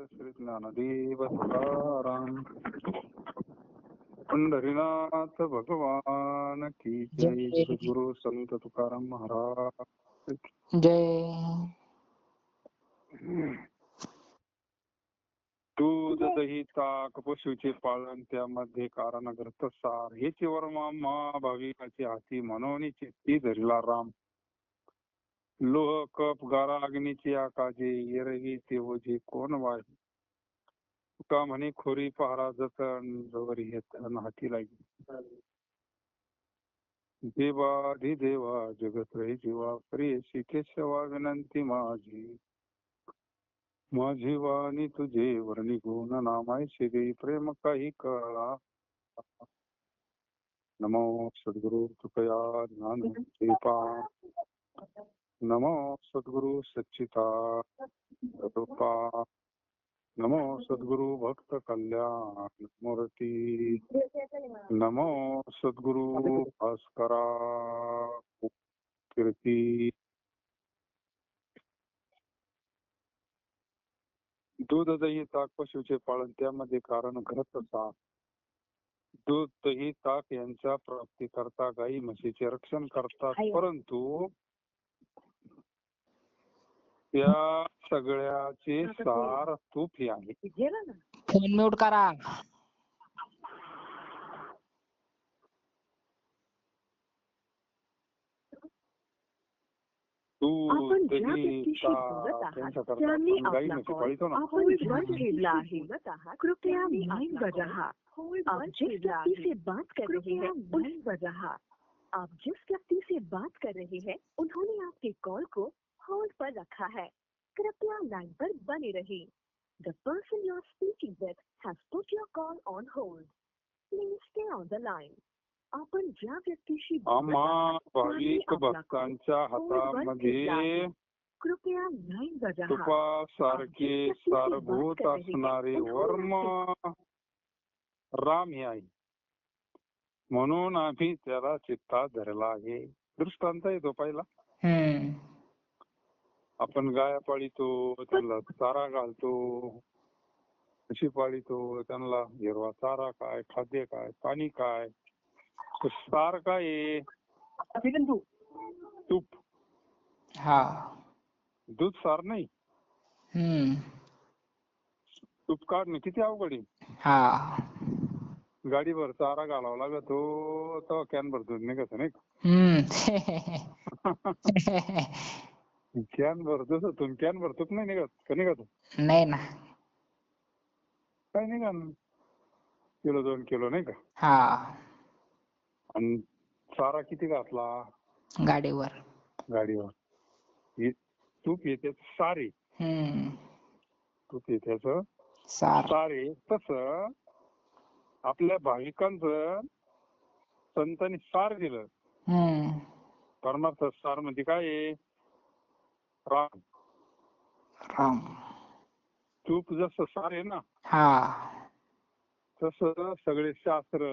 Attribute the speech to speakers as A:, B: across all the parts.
A: श्री ज्ञानदेव तुकाराम पंढरीनाथ भगवान की जय. सद्गुरु संत तुकाराम महाराज
B: जय.
A: दूध दही ताक पशुचे पालन त्यामध्ये कारण घृत सार हेची वर्मा मा भाविकाची हाती म्हणून चित्ती धरिला राम. लोह कप गारा अग्नीची आकाजे येरही ते ओझे कोण वाही. तुका म्हणे खोरी पहारा जतन जवरी हेतन हाती लागी. देवाधिदेवा जगत रे जीवा प्रियसी केशवा विनंती माझी. माझी वाणी तुझे वर्णी गुण नामायशी देई प्रेम काही कळा. नमो सद्गुरु तुकया ज्ञान दीपा. नमो सद्गुरु सच्चिदानंद. नमो सद्गुरु भक्त कल्याण मूर्ती. नमो सद्गुरु भास्करा कीर्ती. दूध दही ताक पशुचे पालन त्यामध्ये कारण घरत सार. दूध दही ताक यांच्या प्राप्ती करता गाई म्हशीचे रक्षण करतात, परंतु त्या सगळ्याचे सार तूप हे आहे.
B: फोन म्यूट करा.
A: दूध दही ताक यांच्या करता गाई म्हशी पाळतो ना.
C: कृपया नहीं बजा. आप जिस व्यक्ति से बात कर रहे हैं नहीं बजा. आप जिस व्यक्ति से बात कर रहे हैं उन्होंने आपके कॉल को होल्ड पर रखा है. कृपया लाइन पर बने रहिए. The person you are speaking with has put your call on hold. Please stay on the line. आपण ज्या व्यक्तीशी
A: आम्हा भाविक भक्तांच्या हातामध्ये
C: कृपया नहीं बजा.
A: तुपासारखे सारभूत असणारे वर्म राम हे आहे, म्हणून आम्ही त्याला चित्तात धरला आहे. दृष्टांत येतो पहिला. आपण गाया पाळीतो, त्यांना चारा घालतो, म्हशी पाळीतो, त्यांना हिरवा चारा काय, खाद्य काय, पाणी काय, सार काय आहे तूप. दूध सार नाही. तूप काढणं किती अवघड आहे. गाडीभर चारा घालावा लागतो तेव्हा कॅन भर दूध निघत नाही का. कॅन भर दिवसातून कॅन भर तूप नाही निघत का. निघत
B: नाही ना.
A: काय निघा किलो 2 किलो नाही का. आणि चारा किती घातला
B: गाडीवर.
A: तूप येते सारे. तूप येते सारे. तसं आपल्या भाविकांचं संतांनी सार दिलं. परमार्थ सार म्हणजे काय आहे. राम. तूप जसं सार आहे ना, तसं सगळे शास्त्र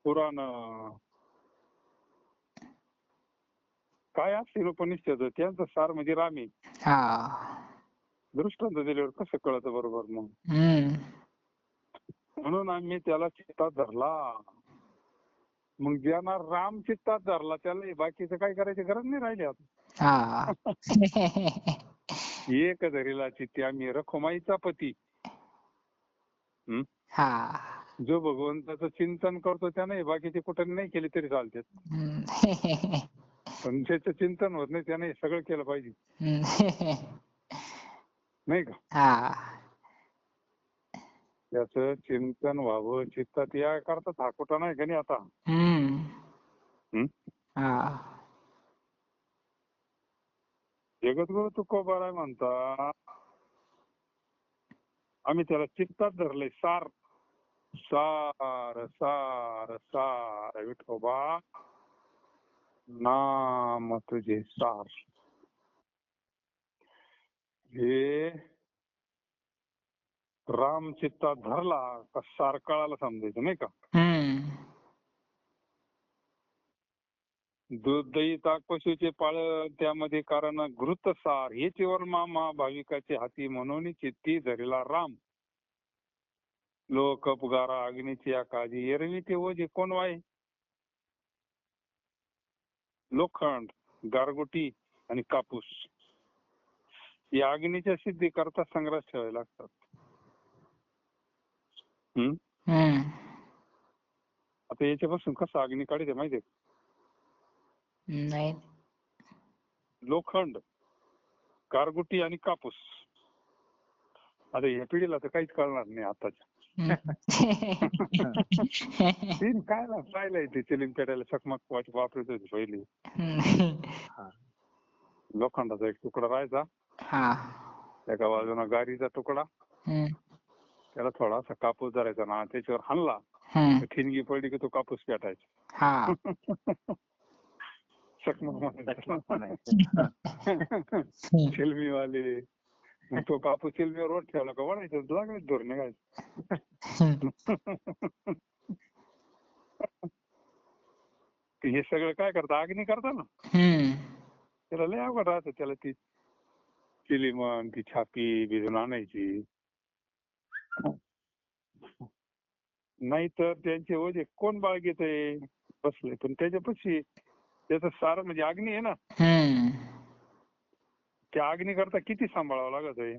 A: पुराण काय असतील उपनिषद त्यांचं सार म्हणजे राम आहे. दृष्टांत दिल्यावर कसं कळतं बरोबर. मग म्हणून आम्ही त्याला चित्तात धरला. मग ज्यांना राम चित्तात धरला त्याला बाकीचं काय करायची गरज नाही राहिली आता. एक धरीला चित्ती आम्ही रखुमाईचा पती. जो भगवंताचं चिंतन करतो त्याने बाकीचे कुठं नाही केले तरी चालते. पण ज्याचं चिंतन होत नाही त्याने सगळं केलं पाहिजे नाही का. त्याचं चिंतन व्हावं चित्तात या करता हा कुठं नाही का नाही आता. जगद्गुरु तुकोबाराय म्हणता आम्ही त्याला चित्तात धरले. सार सार सार सार विठोबा नाम तुझे सार. हे राम चित्तात धरला का सार कळाला समजायचं नाही का. दूध दही ताक पशुचे पाळ त्यामध्ये कारण घृतसार हेची वर्मा भाविकाचे हाती म्हणून चित्ती धरिला राम. लोक पुगारा अग्नीची काळजी एरवी ते ओझे कोण वाय. लोखंड, गारगोटी आणि कापूस या अग्नीच्या सिद्धी करता संग्रह ठेवावे लागतात. आता याच्यापासून कसं अग्नी काढायचे माहितीये का?
B: नाही.
A: लोखंड, गारगोटी आणि कापूस. आता या पिढीला तर काहीच कळणार नाही आताच्या. तीन काय ना पाहिलंय ते चिलिंग पेटायला चकमक वापरत होते पहिली. लोखंडाचा एक तुकडा राहायचा, एका बाजूला गारीचा तुकडा, त्याला थोडासा कापूस धरायचा ना, त्याच्यावर हाणला ठिणगी पडली की तो कापूस पेटायचा. चिलमीवाले तो कापूस चिलमीवर रोड ठेवला का वळायचं, लागायचं धोरण निघायचं. हे सगळं काय करता, अग्नी करता ना, त्याला लय अवघड राहतं. त्याला ती चिलीमन ती छापी भिजून आणायची, नाही तर त्यांचे ओझे कोण बाळगीतय बसले. पण त्याच्यापाशी त्याचं सारं म्हणजे अग्नी आहे ना, त्या अग्नी करता किती सांभाळावं लागत आहे.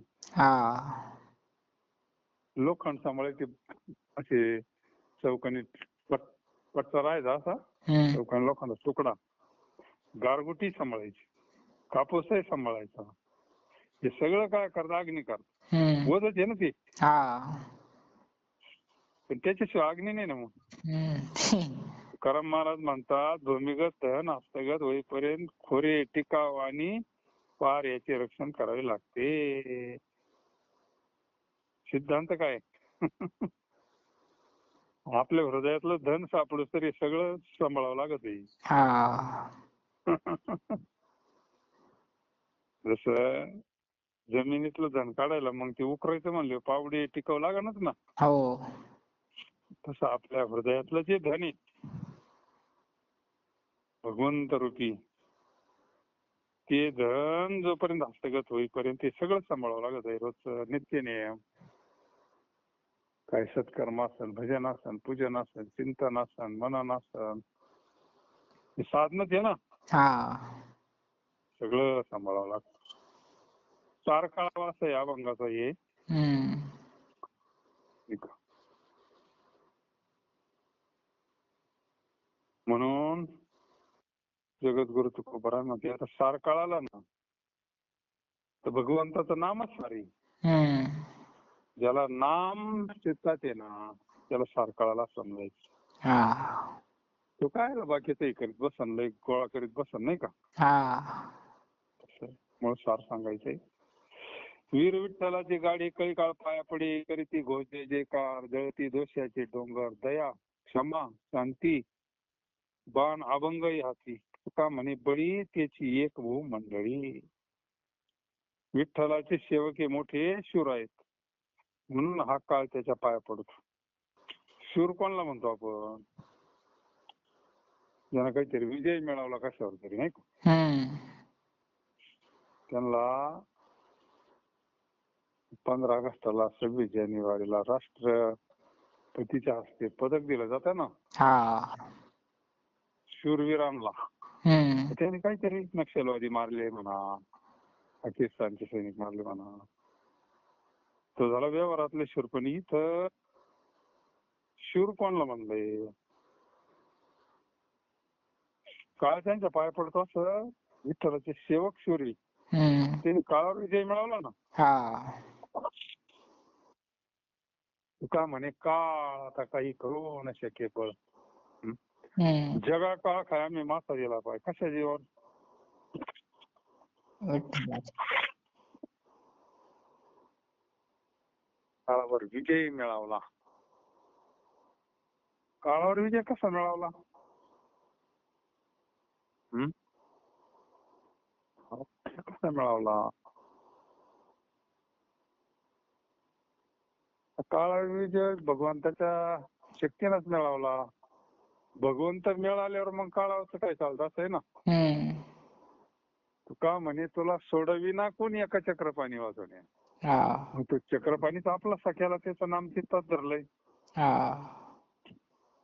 A: लोखंड सांभाळायचे असे चौकानी पट्टा राहायचा असा, चौकानी लोखंडाचा तुकडा, गारगुटी सांभाळायची, कापूसही सांभाळायचा. हे सगळं काय करता अग्नी करता, वजच आहे ना ते. पण त्याच्याशिवाय अग्नी नाही ना. मग तुकाराम महाराज म्हणतात, भूमिगत दहन हस्तगत होईपर्यंत खोरे टिकाव आणि पार याचे रक्षण करावे लागते. सिद्धांत काय? आपल्या हृदयातलं धन सापडलं तरी सगळं सांभाळावं लागत आहे. जसं जमिनीतलं धन काढायला मग ते उकरायचं म्हणलं पावडे टिकावं लागणच ना. तसं आपल्या हृदयातलं जे धन आहे भगवंत रूपी, ते धन जोपर्यंत हस्तगत होईपर्यंत ते सगळं सांभाळावं लागत आहे. रोज नित्य नियम, काय सत्कर्म असन, भजन असन, पूजन असन, चिंतन असन, मनन असन, हे साधनच आहे ना. सगळं सांभाळावं लागतं. चार काळावा असं या अभंगाचा हे. म्हणून जगद्गुरु तुकोबाराय म्हणते, आता सार काळ आला ना तर भगवंताचं नामच सारी. ज्याला नाम चित्तात आहे ना त्याला सार काळाला समजायचं. तो काय बाकीचं करीत बसन, लय गोळा करीत बसन नाही का. म्हणून सार सांगायचंय. वीर विठ्ठलाची गाडी कळी काळ पाया पडी, करीती घोष जय जयकार, जळती दोषाचे डोंगर, दया क्षमा शांती बाण अभंगही हाती, तुका म्हणे बळी त्याची एक भू मंडळी. विठ्ठलाचे सेवक हे मोठे शूर आहेत, म्हणून हा काळ त्याच्या पाया पडतो. शूर कोणला म्हणतो आपण? ज्यांना काहीतरी विजय मिळवला कशावर तरी नाही का. त्यांना 15 ऑगस्टला 26 जानेवारीला राष्ट्रपतीच्या हस्ते पदक दिलं जातं ना शूरवीरांना. त्यांनी काहीतरी नक्षलवादी मारले म्हणा, पाकिस्तानचे सैनिक मारले म्हणा, तो झाला व्यवहारातले शूर. पण इथं शूर कोणला म्हणलंय? काळ त्यांच्या पाया पडतो असं विठ्ठलाचे सेवक शूरी, त्यांनी काळावर विजय मिळवला ना. तुका म्हणे काळ आता काही करू न शके फळ, जगा काळ खाया मी मासा दिला पाहिजे. कशा जीवन? काळावर विजय मिळवला. काळावर विजय कसा मिळवला? कसा मिळवला? काळावर विजय भगवंताच्या शक्तीनंच मिळवला. भगवंत मिळाल्यावर मग काळावं काय चालतं असं आहे ना.
B: हम्म.
A: तुका म्हणे तुला सोडविना कोण एका चक्रपाणी वाजवणे.
B: हा.
A: मग तो चक्रपाणीच आपला सख्याला त्याचं नाम चित्तात धरलंय
B: हा.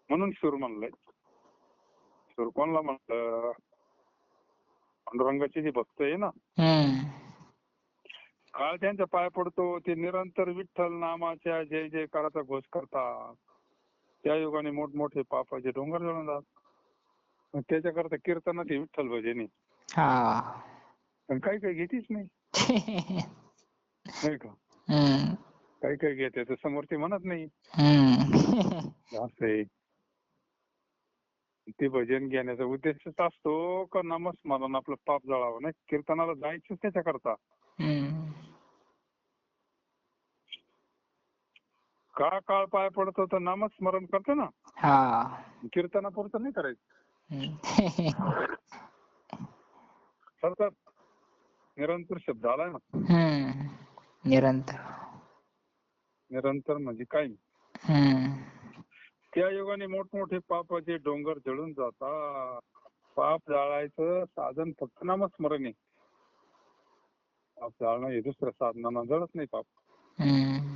A: म्हणून सूर म्हणलंय. सूर कोणला म्हणलं? पांडुरंगाचे जे भक्त आहे ना,
B: हम्म.
A: काळ त्यांच्या पाय पडतो, ते निरंतर विठ्ठल नामाच्या जय जयकाराचा घोष करतात. त्या युगाने मोठमोठे पापाचे डोंगर जळून जातात. मग त्याच्याकरता कीर्तनात हे विठ्ठल भजनी.
B: हा.
A: पण काही काही घेतीच नाही, नाही का?
B: हम्म.
A: काही काही घेते तर समोर ते म्हणत नाही.
B: हम्म.
A: असं आहे. ते भजन घेण्याचा उद्देशच असतो का नामस्मरण आपलं पाप जळावं, नाही कीर्तनाला जायचं त्याच्याकरता.
B: हम्म.
A: का काळ पाय पडतो तर नामस्मरण करतो ना,
B: हा.
A: कीर्तनापुरतं नाही करायचं.
B: हम्म.
A: सतत निरंतर शब्द आलाय ना.
B: हम्म. निरंतर.
A: निरंतर म्हणजे काय?
B: हम्म.
A: त्या युगाने मोठमोठे पापाचे डोंगर जळून जातात. पाप जाळायचं साधन फक्त नामस्मरण आहे. पाप जाळणं हे दुसऱ्या साधनानं जळत नाही पाप.
B: हम्म.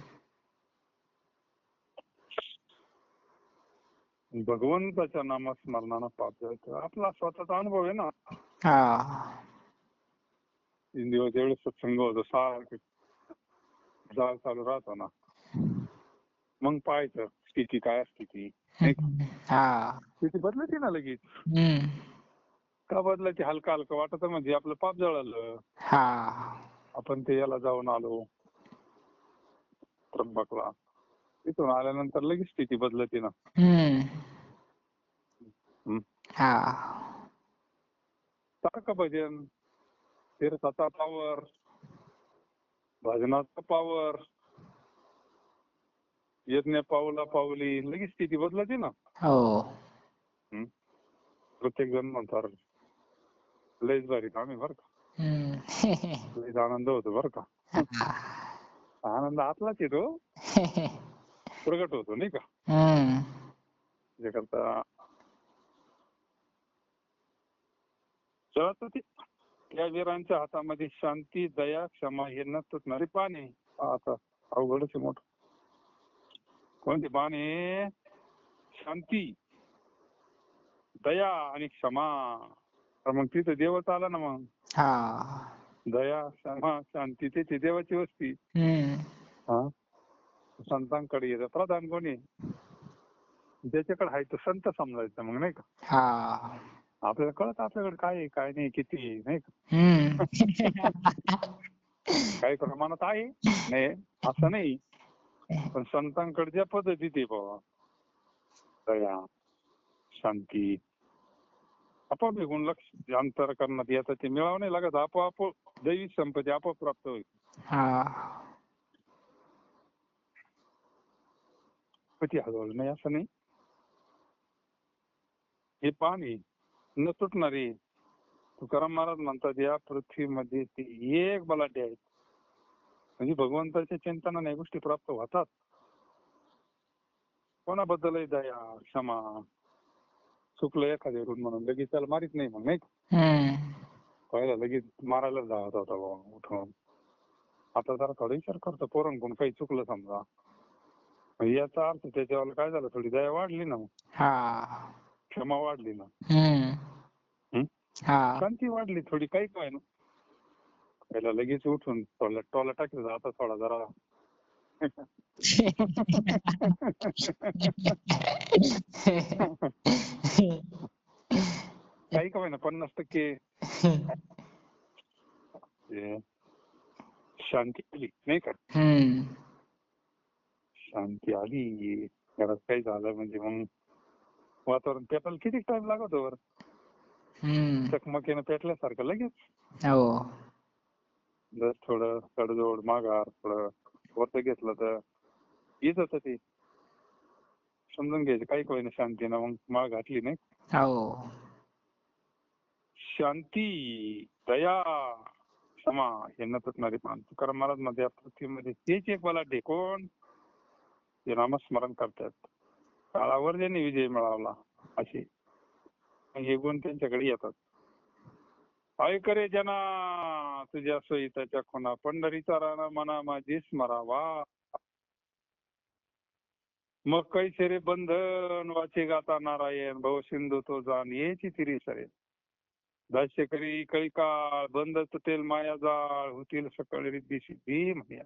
A: भगवंताच्या नामस्मरणानं पाप जळतं. आपला स्वतःचा अनुभव आहे ना.
B: हा.
A: तीन दिवस एवढे सत्संग होतो, सारखं जाळ चालू राहतो ना. मग पाहायचं स्थिती काय असते ती.
B: हा.
A: स्थिती बदलते ना लगेच.
B: हम्म.
A: का बदलायची? हलका हलका वाटत म्हणजे आपलं पाप जळालं.
B: हा.
A: आपण ते याला जाऊन आलो त्र्यंबकला, तिथून आल्यानंतर लगेच स्थिती बदलते ना.
B: हम्म.
A: हं.
B: हा.
A: सारखं भजन, तीर्थाचा पावर, भजनाचा पावर, यज्ञ पावला पावली, लगेच स्थिती बदलते ना.
B: हो.
A: प्रत्येक जण म्हणतात लयच भारी काम आहे बरं का,
B: हम्म.
A: लयच आनंद होतो बरं का. आनंद आतलाच येतो, प्रगट होतो नाही का.
B: हम्म.
A: त्याच्याकरता जळत होती. त्या वीरांच्या हातामध्ये शांती, दया, क्षमा हे न तुटणारी बाण आहे. आता अवघडच आहे मोठं. कोणती बाण आहे? शांती, दया आणि क्षमा. तर मग तिथं देवच आला ना. मग
B: हा.
A: दया, क्षमा, शांती त्याची देवाची वस्ती.
B: हम्म.
A: हा, संतांकडे येतं प्रधान कोणी? ज्याच्याकडे आहे तो संत समजायचा मग, नाही का.
B: हा.
A: आपल्याला कळत आपल्याकडे काय आहे काय नाही, किती आहे, नाही का.
B: हम्म.
A: काही प्रमाणात आहे, नाही असं नाही, पण संतांकडे ज्या पद्धतीत आहे बाबा, दया, शांती, आपोआप गुण लक्ष अंतर करण्यात येतं. ते मिळावं नाही लागत, आपोआप दैवी संपत्ती आपोआप प्राप्त होईल.
B: हा.
A: किती हळूहळू नाही असं नाही. हे पाणी न तुटणारी. तुकाराम महाराज म्हणतात या पृथ्वीमध्ये ते एक बलाढ्य आहेत. म्हणजे भगवंताच्या चिंतनाने या गोष्टी प्राप्त होतात. कोणाबद्दलही दया, क्षमा, चुकलं एखाद्यावरून म्हणून लगेच त्याला मारित नाही मग, नाही का. पहिला लगेच मारायला जात होता बाबा उठून. आता जरा थोडा विचार करतो, पोरांकडून काही चुकलं समजा, याचा अर्थ त्याच्यावर काय झालं, थोडी दया वाढली ना, क्षमा वाढली ना, शांती वाढली थोडी, काही काय ना. पहिला लगेच उठून टोला टाकलं, आता थोडा जरा काही काय ना 50% शांती आली, नाही का. शांती आली, घरात काही झालं म्हणजे मग वातावरण पेटायला किती टाइम लागतो वर, चकमकीनं पेटल्यासारखं लगेच. जर थोडं तडजोड माघार थोडं वरत घेतलं तर येत होतं ते. समजून घ्यायचं काही काही ना शांतीनं, मग माळ घातली नाही. शांती, दया, क्षमा हे न तुटणारी पान. तुकाराम महाराज मध्ये पृथ्वीमध्ये तेच एक बलाढ्य कोण? ते नामस्मरण करतात. काळावर ज्यांनी विजय मिळवला. असे हे गुण त्यांच्याकडे येतात. ऐक रे जना तुझ्या सोयीताच्या खुणा, पंढरीचा राणा मना माझी स्मरावा. मग कैसे रे बंधन वाचे गाता नारायण, भव सिंधू तो जाण येची तिरी सरे. दास्य करी कळी काळ, बंद तुटेल माया जाळ, होतील सकळ रिद्धी सिद्धी म्हणया.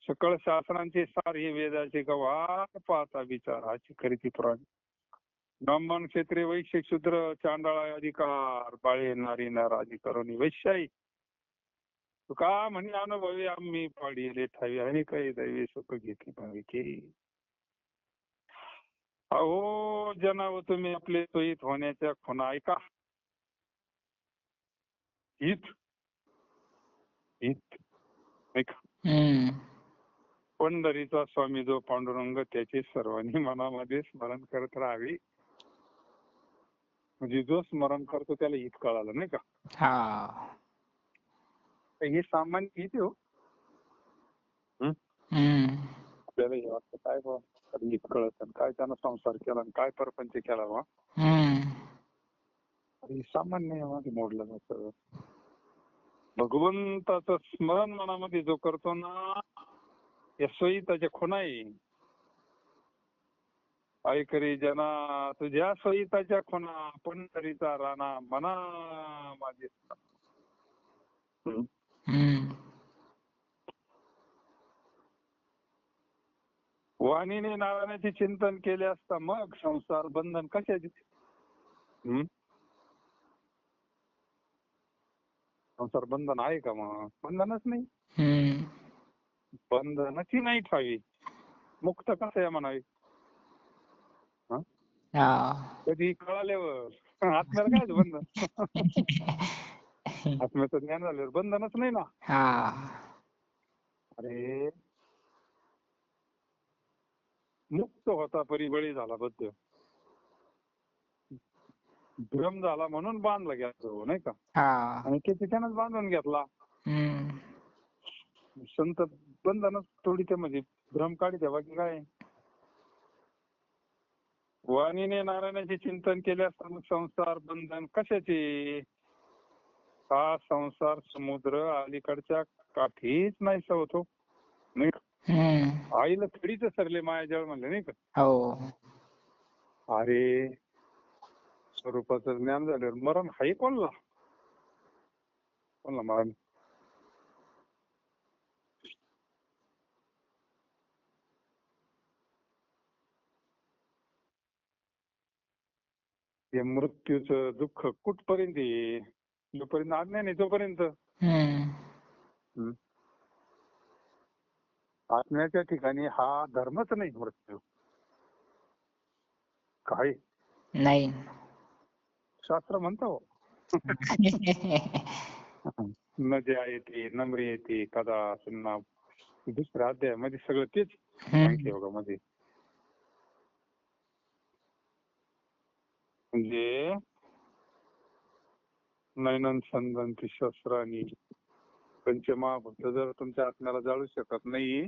A: सकळ शास्त्रांचे सार हे वेदाचे गवार, पाहता विचार हाची खरी पुराण. ब्राह्मण क्षेत्रीय वैश्य शूद्र चांडाळा अधिकार, बाळे नारी नाराजी करुणी वैश्याई. तुका म्हणे अनुभवी आम्ही पाडिले ठावी, आणि काही दैवी सुख घेतली भाविके. अहो जनाव तुम्ही आपले सोयीत होण्याच्या खुणा ऐका. हित हित ऐका. पंढरीचा स्वामी जो पांडुरंग, त्याचे सर्वांनी मनामध्ये स्मरण करत राहावे. म्हणजे जो स्मरण करतो त्याला हित कळालं नाही का.
B: हा.
A: हे सामान्य हित हो. आपल्याला हे वाटतं काय बा हित कळत, काय त्यानं संसार केला आणि काय परपंच केला बा. हे सामान्य मध्ये मोडलं जातं. भगवंताचं स्मरण मनामध्ये जो करतो ना, या सोयीताच्या खुणा आहे. ऐक रे जना तुझ्या सोयीताच्या खुणा, पंढरीचा राणा मना माझे. वाणीने नारायणाचे चिंतन केले असता मग संसार बंधन कशाचे. संसार बंधन आहे का. मग बंधनच नाही. बंधनाची नाही ठावी, मुक्त कसं आहे म्हणावी. कधी कळाल्यावर आत्म्याला काय बंधन. आत्म्याचं ज्ञान झाल्यावर बंधनच नाही ना. अरे मुक्त होता परी बळी झाला बद्ध. भ्रम झाला म्हणून बांधला गेला तो नाही का. आणि त्याच्यानंच बांधून घेतला. संत बंधनच थोडी ते म्हणजे भ्रम काढी बाकी काय. वाणीने नारायणाचे चिंतन केले असता मग संसार बंधन कशाचे. हा संसार समुद्र अलीकडच्या काठीच नाही होतो नाही का. आईला थडीच सरले मायाजळ म्हणले नाही का. अरे स्वरूपाचं ज्ञान झाल्यावर मरण हाय कोणला. कोणला मरण. हे मृत्यूचं दुःख कुठपर्यंत आहे. जोपर्यंत आज्ञा नाही तोपर्यंत. आत्म्याच्या ठिकाणी हा धर्मच नाही मृत्यू. काय
B: नाही.
A: शास्त्र म्हणतो नद्या येते नम्री येते कदा पुन्हा दुसऱ्या अध्यायामध्ये सगळं तेच सांख्ययोगामध्ये. म्हणजे नैनन संदंती शस्त्रांनी पंचमहाभूत जर तुमच्या आत्म्याला जाळू शकत नाही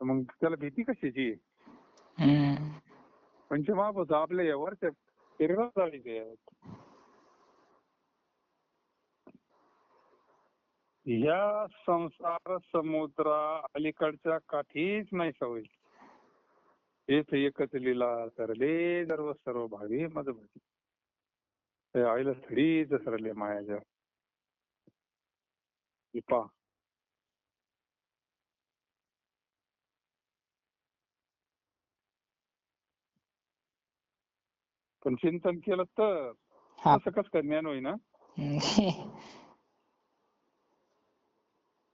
A: तर मग त्याला भीती कशाची. पंचमहाभूत आपल्या यावरच्या शरीरात जाळीचे आहेत. या संसार समुद्रा अलीकडच्या काठीच नाही सवय. हेच एकच लीला सरले सर्व भावी मदभूती. आईला थडीच सरले मायाजळ. पा पण चिंतन केलं तर असं कसं काय ज्ञान होईना.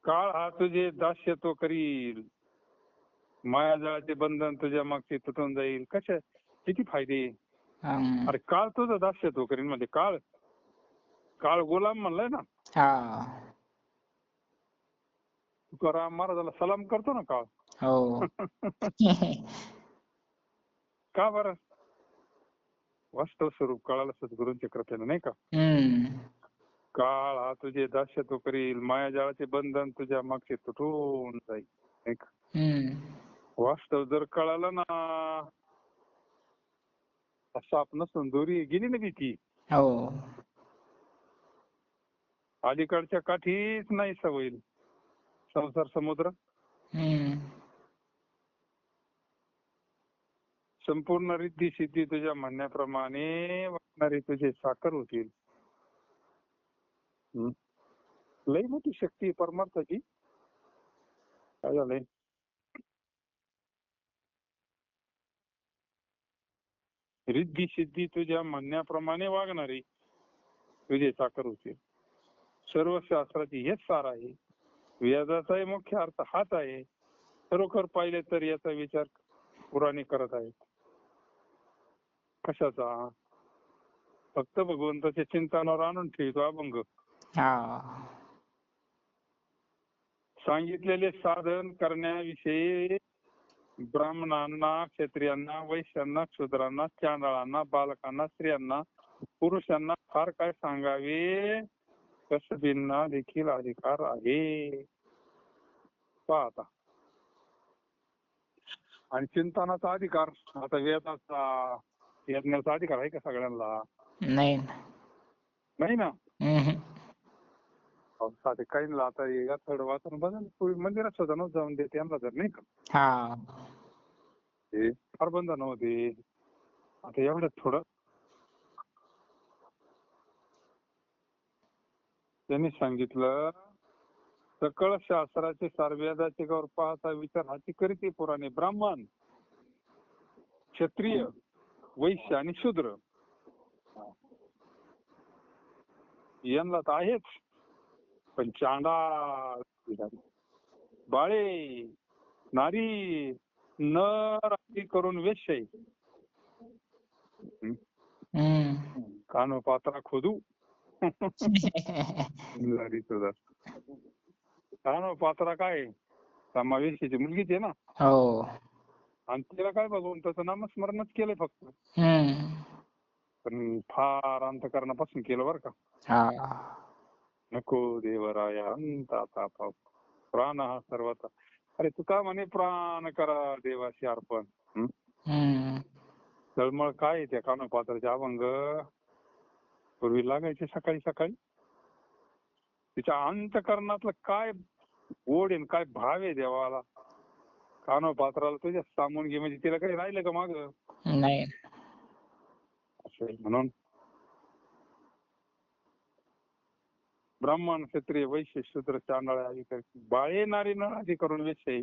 A: काळ हा तुझे दास्य तो करील, मायाजाळाचे बंधन तुझ्या मागचे तुटून जाईल. कशा किती फायदे. अरे काळ तुझं दास्य तो करील म्हणजे काळ काळ गुलाम म्हणलाय ना. तुकाराम महाराजाला सलाम करतो ना काळ. का बरं. वास्तव स्वरूप काळाला सद्गुरूंच्या कृपेने नाही का. काळ हा तुझे दास्य तो करील, मायाजाळाचे बंधन तुझ्या मागचे तुटून जाईल नाही का. वास्तव जर कळालं ना साप नसून दोरी गेली ना ती.
B: हो.
A: अलीकडच्या काठीच नाही होईल संसार समुद्र.
B: हम्म.
A: संपूर्ण रिद्धी सिद्धी तुझ्या म्हणण्याप्रमाणे वागणारी तुझे साकर होतील. लई मोठी शक्ती परमार्थाची. काय झालंय? रिद्धी सिद्धी तुझ्या म्हणण्याप्रमाणे वागणारी तुझे साकर होतील. सर्व शास्त्राची हेच सार आहे. वेदाचाही मुख्य अर्थ हाच आहे. खरोखर पाहिले तर याचा विचार पुराणे करत आहेत. कशाचा? फक्त भगवंताच्या चिंतनावर आणून ठेवतो अभंग.
B: हा.
A: सांगितलेले साधन करण्याविषयी ब्राह्मणांना, क्षत्रियांना, वैश्यांना, शूद्रांना, चांडाळांना, बालकांना, स्त्रियांना, पुरुषांना फार काय सांगावे. कसबींना देखील अधिकार आहे. पहा आता. आणि चिंतनाचा अधिकार आता वेदाचा, यज्ञाचा अधिकार आहे का सगळ्यांना?
B: नाही.
A: नाही ना.
B: हम्म.
A: साधे काहींना आता या थोड वाचून बघा, पूर्वी मंदिरात सुद्धा नव्हतं जाऊन देते यांना जर नाही का.
B: हा.
A: हे फार बंधन होते. आता एवढं थोडं त्यांनी सांगितलं. सकळ शास्त्राचे सार वेदाचे गौर पाहता विचार हाती करीते पुराणे. ब्राह्मण, क्षत्रिय, वैश्य आणि शूद्र यांना तर आहेच. पण चांडाळ, बाळे, नारी, नर आदी करून वेश्य. कानोपात्रा खोदू. कानोपात्रा काय समावेशीची मुलगीच आहे ना.
B: हो.
A: आणि तिला काय बघून त्याचं नामस्मरणच केलंय फक्त. पण फार अंतकरणापासून केलं बरं का.
B: हा.
A: नको देवराया अंताचा पाप, प्राण हा सर्वाचा. अरे तू का म्हणे प्राण करा देवाशी अर्पण. तळमळ काय त्या कानोपात्राचे अभंग पूर्वी लागायचे सकाळी सकाळी. तिच्या अंतकरणातलं काय ओढ आहे, काय भाव आहे देवाला. कानोपात्राला तुझ्या सामून घे म्हणजे तिला काही राहिलं का माग?
B: नाही.
A: असं म्हणून ब्राह्मण, क्षत्रिय, वैश्य, शूद्र, चांडाळ आदी बाळे, नारी, नर आदी करून वेश्या.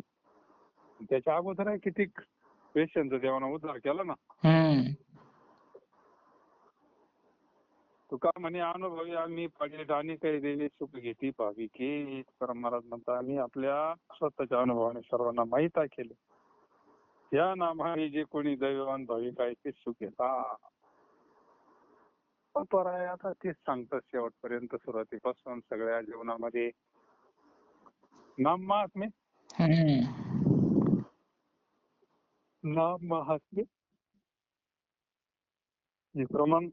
A: त्याच्या अगोदर आहे किती वेश्यांचा देवाना उद्धार केला ना. तुका म्हणे अनुभवी आम्ही पाडले आणि काही देवी सुख घेती भाविके. तुकाराम महाराज म्हणतात आम्ही आपल्या स्वतःच्या अनुभवाने सर्वांना माहित केले. या नामाने जे कोणी दैववान भाविक आहे ते सुख घेतात. आहे आता तेच सांगतात शेवटपर्यंत सुरुवातीपासून सगळ्या जीवनामध्ये. नाम महात्म्य, नाम महात्म्य हे प्रमाण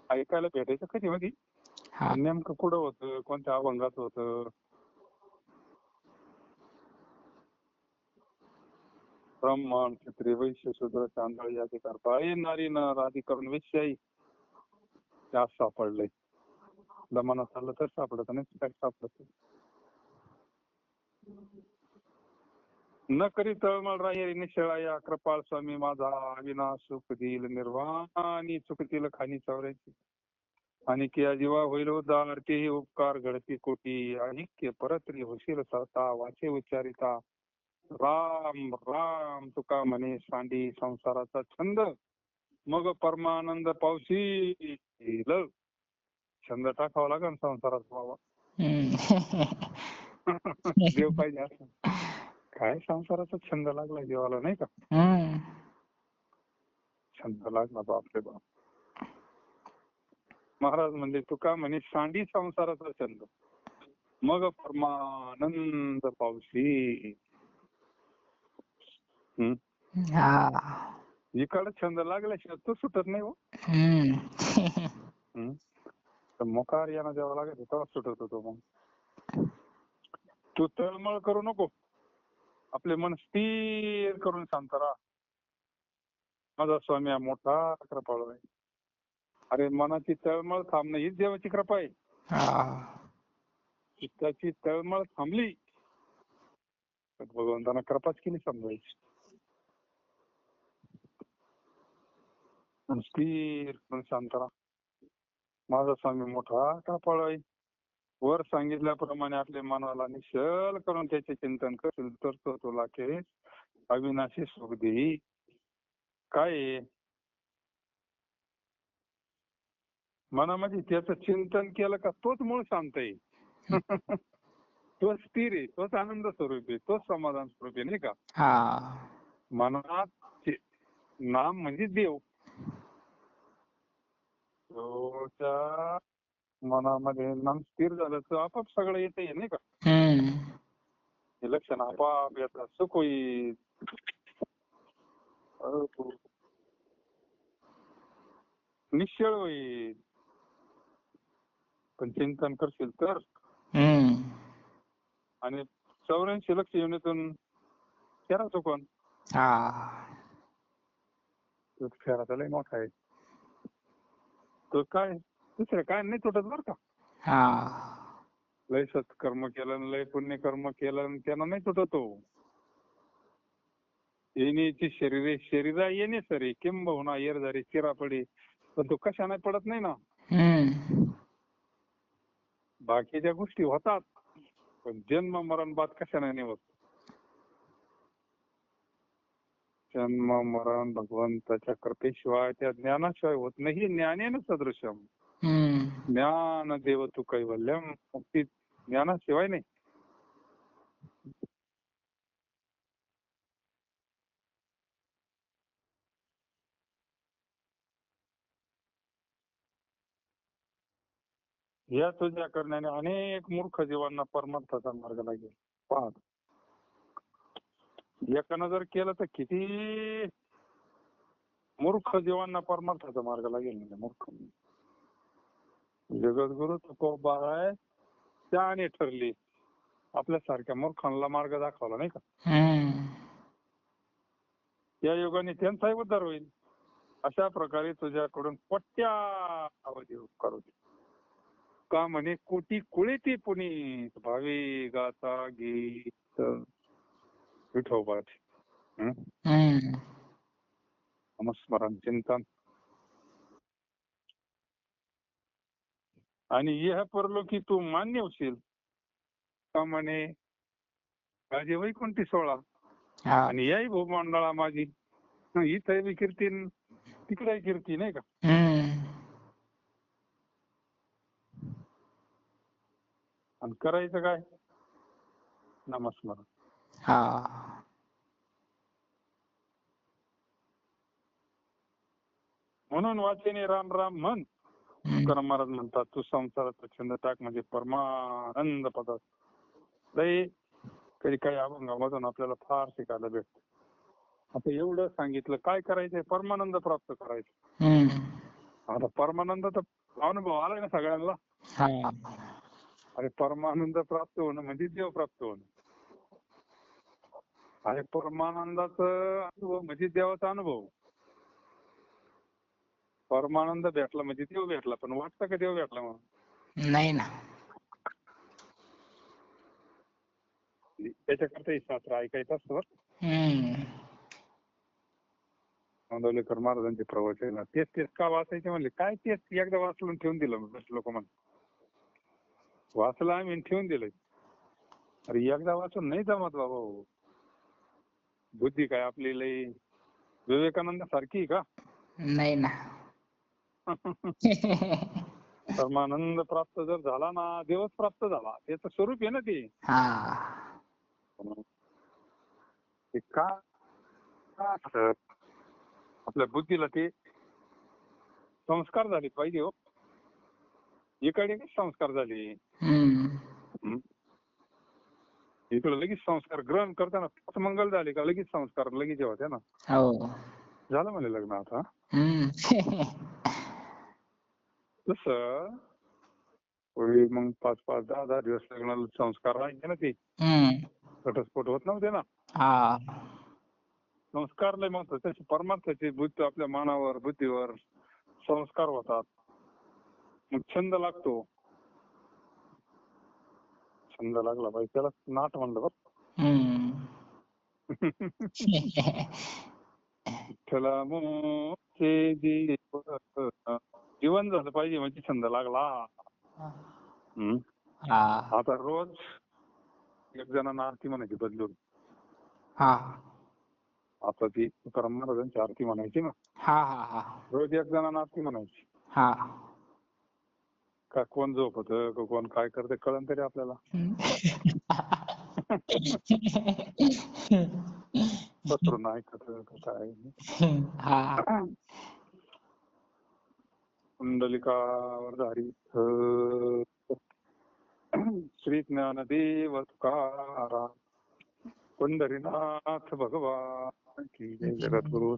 A: ऐकायला भेटायचं कधी मध्ये. नेमकं कुठं होतं, कोणत्या अभंगात होतं. ब्राह्मण, क्षत्रिय, वैश्य, शूद्र, चांडाळ या अधिकार बाळे, नारी, नर आदी करून वेश्याई त्यात सापडलंय. दमानात आलं तर सापडत नाही, काय सापडत न करी तळमळ राही निश्चळा या कृपाळ स्वामी माझा अविनाश सुख देईल निर्वाणी चुकतील खानी चौऱ्याची. आणि किया जीवा होईल उद्धार तेही उपकार घडती कोटी. ऐक्य परत्री होशील सरता वाचे उच्चारिता. राम राम तुका म्हणे सांडी संसाराचा छंद. मग परमानंद पावशील. छंद टाकावा लागेल संसारात बाबा. देव पाहिजे असं. काय संसाराचा छंद लागला देवाला नाही का. छंद लागला बापरे बाप. महाराज म्हणजे तुका म्हणे सांडी संसाराचा छंद मग परमानंद पावशी. इकडे छंद लागल्याशिवाय तो सुटत नाही हो. मोकार यांना द्यावा लागेल तेव्हा सुटत होतो. मग तू तळमळ करू नको, आपले मन स्थिर करून शांत राहा. माझा स्वामी हा मोठा कृपाळू आहे. अरे मनाची तळमळ थांबणं हीच देवाची कृपा आहे.
B: हा
A: चित्ताची तळमळ थांबली तर भगवंतानं कृपाच केली समजायची. स्थिर पण शांत राहा. माझा स्वामी मोठा कृपाळू आहे. वर सांगितल्याप्रमाणे आपल्या मनाला निश्चल करून त्याचे चिंतन करशील तर तो तुला केस अविनाशी सुख देई. काय आहे? मनामध्ये त्याचं चिंतन केलं का तोच मूळ शांत आहे. तोच स्थिर आहे, तोच आनंद स्वरूप आहे, तोच समाधान स्वरूप आहे, नाही का?
B: हा
A: मनात नाम म्हणजे देव. त्या मनामध्ये नाम स्थिर झालं तर आपाप सगळं येते, नाही का? हे लक्षण आपाप येतात. सुख होईल, निश्चळ होईल. पण चिंतन करशील तर. आणि 84 लक्ष युनिटून फेरा चुकून फेरा तर लय मोठा आहे. तो काय दुसरं काय नाही तुटत बरं का. लय सत्कर्म केलं, लय पुण्य कर्म केलं, त्यांना नाही तुटत तो. येण्याची शरीरा येणे सरी किंबहुना येरझारी चिरा पडी, पण तो कशा नाही पडत नाही ना. बाकीच्या गोष्टी होतात पण जन्म मरण बाद कशा नाही होत. जन्म मरण भगवंताच्या कृपेशिवाय त्या ज्ञानाशिवाय होत नाही. ज्ञानेन सदृशम ज्ञान देव तू कैवल्यम. मुक्ती ज्ञानाशिवाय नाही. या तुझ्या करण्याने अनेक मूर्ख जीवांना परमार्थाचा मार्ग लागेल. पाहत एकानं जर केलं तर किती मूर्ख जीवांना परमार्थाचा मार्ग लागेल. म्हणजे मूर्ख जगद्गुरु तुकोबा आहे त्याने ठरली आपल्यासारख्या मूर्खांना मार्ग दाखवला, नाही का? या योगाने त्यांचाही उद्धार होईल. अशा प्रकारे तुझ्याकडून कोट्यावधी उपकार होतील. का म्हणे कोटी कुळेती पुनीत भावी गाता गीत विठोबाचे. नामस्मरण चिंतन आणि यह परलोकी तू मान्य होशील. का म्हणे माझी वैकुंठी सोळा आणि याही भूमंडळा माझी. इथं कीर्ती तिकडे कीर्ती, नाही का? आणि करायचं काय? नामस्मरण. म्हणून वाचेने राम राम म्हण. तुकाराम महाराज म्हणतात तू संसाराचा छंद टाक म्हणजे परमानंद पदार्थ. लय कधी काही अभंगामधून आपल्याला फार शिकायला भेटतं. आता एवढं सांगितलं, काय करायचंय? परमानंद प्राप्त करायचं. आता परमानंद तर अनुभव आलाय ना सगळ्यांना. अरे परमानंद प्राप्त होणं म्हणजे देव प्राप्त होणं. अरे परमानंदाचा अनुभव म्हणजे देवाचा अनुभव. परमानंद भेटला म्हणजे देव भेटला, पण वाटतं का देव भेटला म्हणून?
B: नाही ना.
A: त्याच्याकरता शास्त्र ऐकायचं असतं. मांडवलेकर महाराजांचे प्रवचन तेच तेच का वाचायचे म्हणले, काय तेच एकदा वाचलं ठेवून दिलं. लोक म्हणतात वाचलं आम्ही ठेवून दिलंय. अरे एकदा वाचून नाही जमत बाबा. बुद्धी काय आपली लई विवेकानंद सारखी का?
B: नाही ना.
A: परमानंद प्राप्त जर झाला ना, देवच प्राप्त झाला. त्याचं स्वरूप आहे ना ते. का आपल्या बुद्धीला ते संस्कार झाले पाहिजे. हो इकडे संस्कार झाले, इकडे लगेच संस्कार ग्रहण करताना मंगल झाले का लगेच संस्कार लगेच होते ना. झालं म्हणे लग्न आता. तस मग 5-5, 10-10 दिवस लग्नाला संस्कार राहायचे ना. ते घटस्फोट होत नव्हते ना. संस्कार लय महत्वाचे. त्याचे परमार्थाचे बुद्धी आपल्या मनावर बुद्धीवर संस्कार होतात. मग छंद लागतो. छंद लागला पाहिजे त्याला नाट म्हणलं बरं. विठ्ठला मोचे देव जीवन झालं पाहिजे म्हणजे छंद लागला. आता रोज एक जणांना आरती म्हणायची बदलून. आता ती तुकाराम महाराजांची आरती म्हणायची ना. रोज एक जणांना आरती म्हणायची. का कोण झोपत का कोण काय करते कळण तरी आपल्याला. पसरून ऐकत काय. कुंडलिकावरधारी श्री ज्ञानदेव तुकाराम पंढरीनाथ भगवान की जय. जगद्गुरु